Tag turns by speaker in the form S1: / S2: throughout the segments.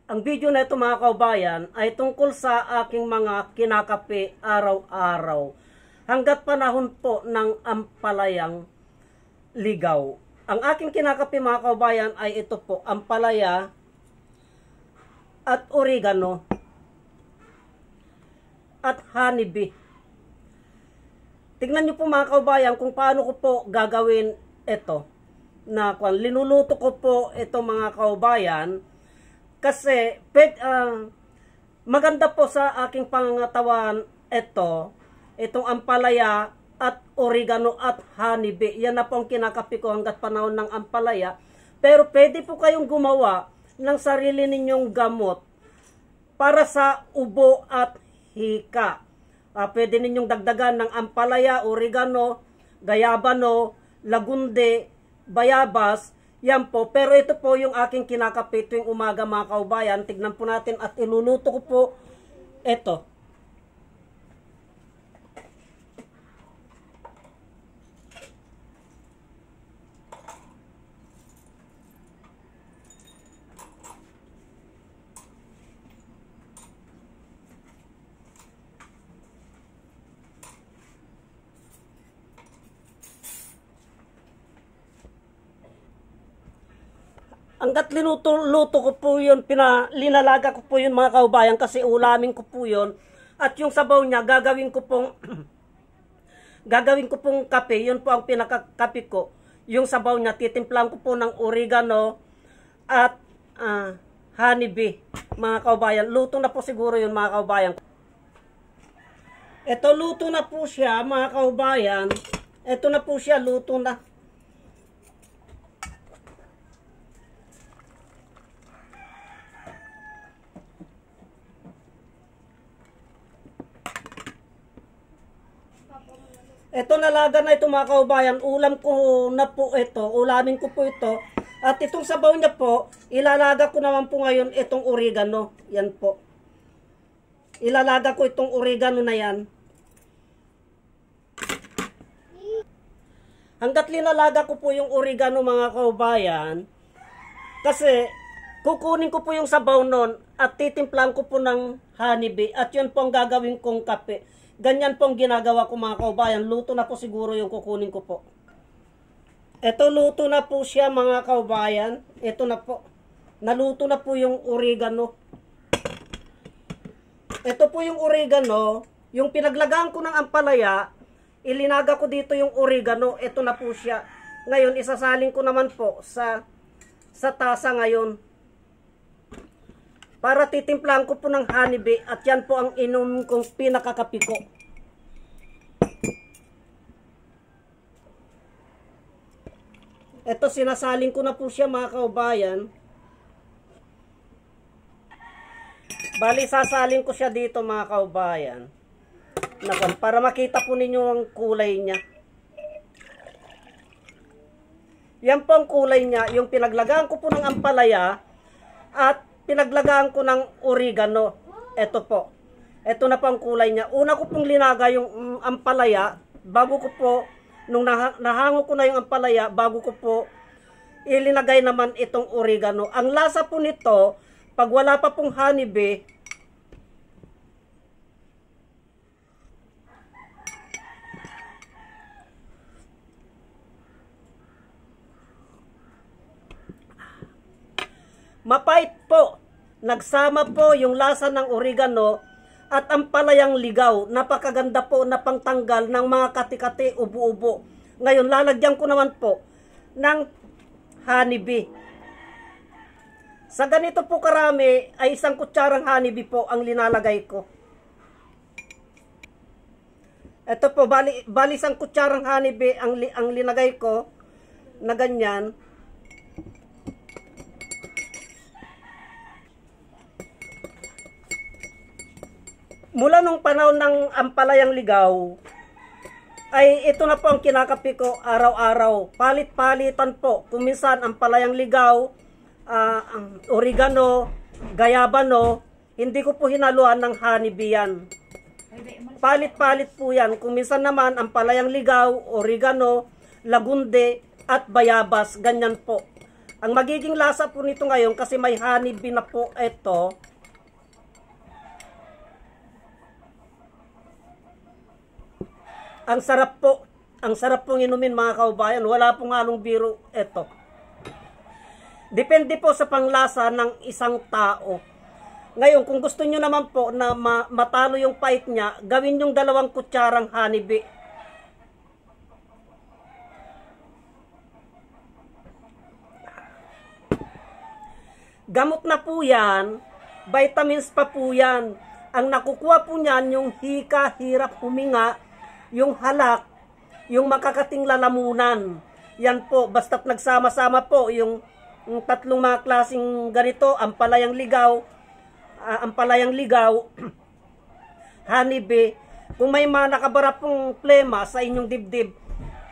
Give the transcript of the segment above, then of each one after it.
S1: Ang video na ito mga kaubayan ay tungkol sa aking mga kinakape araw-araw. Hanggat panahon po ng ampalayang ligaw. Ang aking kinakape mga kaubayan ay ito po, ampalaya at oregano at honeybee. Tignan nyo po mga kaubayan kung paano ko po gagawin ito. Linuluto ko po ito mga kaubayan. Kasi maganda po sa aking pangangatawan itong ampalaya at oregano at honeybee. Yan na po ang kinakape ko hanggat panahon ng ampalaya. Pero pwede po kayong gumawa ng sarili ninyong gamot para sa ubo at hika. Pwede ninyong dagdagan ng ampalaya, oregano, gayabano, lagunde, bayabas. Yan po, pero ito po yung aking kinakape tuwing umaga mga kaubayan. Tignan po natin at iluluto ko po ito. Hanggat luto ko po yun, linalaga ko po yun mga kaubayan kasi ulamin ko po yun. At yung sabaw niya, gagawin ko pong kape, yun po ang pinakakape ko. Yung sabaw niya, titimplang ko po ng oregano at honeybee mga kaubayan. Luto na po siguro yun mga kaubayan. Ito luto na po siya mga kaubayan. Ito na po siya, luto na. Ito nalaga na ito mga kaubayan, ulam ko na po ito, ulamin ko po ito. At itong sabaw niya po, ilalaga ko naman po ngayon itong oregano. Yan po. Ilalaga ko itong oregano na yan. Hanggat linalaga ko po yung oregano mga kaubayan, kasi kukunin ko po yung sabaw nun at titimplang ko po ng honeybee. At yun po ang gagawin kong kape. Ganyan pong ginagawa ko mga kaubayan. Luto na po siguro yung kukunin ko po. Ito luto na po siya mga kaubayan. Ito na po. Naluto na po yung oregano. Ito po yung oregano. Yung pinaglagaan ko ng ampalaya, ilinaga ko dito yung oregano. Ito na po siya. Ngayon, isasalin ko naman po sa tasa ngayon. Para titimplaan ko po ng honeybee at yan po ang inom kong pinakakape ko. Ito sinasalin ko na po siya mga kaubayan. Bali sasalin ko siya dito mga kaubayan. Para makita po ninyo ang kulay niya. Yan po ang kulay niya. Yung pinaglagaan ko po ng ampalaya at pinaglagaan ko ng oregano. Ito po. Ito na po ang kulay niya. Una ko pong linaga yung ampalaya. Bago ko po, nung nahango ko na yung ampalaya, bago ko po ilinagay naman itong oregano. Ang lasa po nito, pag wala pa pong honeybee, mapait po. Nagsama po yung lasa ng oregano at ampalayang ligaw. Napakaganda po na pangtanggal ng mga kati-kati, ubo-ubo. Ngayon, lalagyan ko naman po ng honeybee. Sa ganito po karami, ay 1 kutsarang honeybee po ang linalagay ko. Ito po, bali 1 kutsarang honeybee ang linagay ko na ganyan. Mula nung panahon ng ampalayang ligaw, ay ito na po ang kinakape ko araw-araw. Palit-palitan po. Kuminsan ampalayang ligaw, oregano, gayabano, hindi ko po hinaluan ng honeybee yan. Palit-palit po yan. Kuminsan naman ampalayang ligaw, oregano, lagunde, at bayabas. Ganyan po. Ang magiging lasa po nito ngayon, kasi may honeybee na po ito, ang sarap pong inumin mga kaubayan, wala pong halong biro ito. Depende po sa panglasa ng isang tao. Ngayon, kung gusto nyo naman po na matalo yung pait niya, gawin yung 2 kutsarang honeybee. Gamot na po yan, vitamins pa po yan. Ang nakukuha po niyan, yung hika, hirap huminga, yung halak, yung makakating lalamunan. Yan po, basta't nagsama-sama po yung 3 mga klaseng ganito, ampalayang ligaw, honeybee. Kung may mga nakabara pong plema sa inyong dibdib,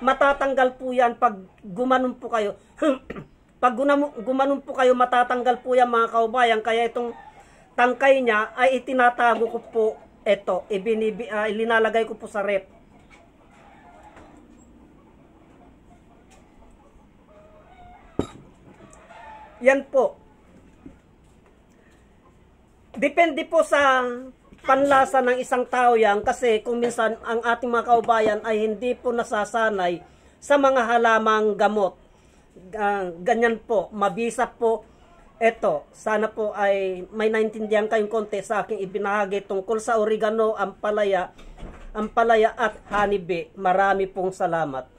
S1: matatanggal po yan pag gumanon po kayo. Pag gumanon po kayo, matatanggal po yan mga kaubayan. Kaya itong tangkay niya ay itinatago ko po ito. Ilinalagay ko po sa rep. Yan po. Depende po sa panlasa ng isang tao yan. Kasi kung minsan ang ating mga kaubayan ay hindi po nasasanay sa mga halamang gamot. Ganyan po, mabisa po. Eto, sana po ay may naintindihan kayong konti sa aking ibinahagi tungkol sa oregano, ampalaya at honeybee. Marami pong salamat.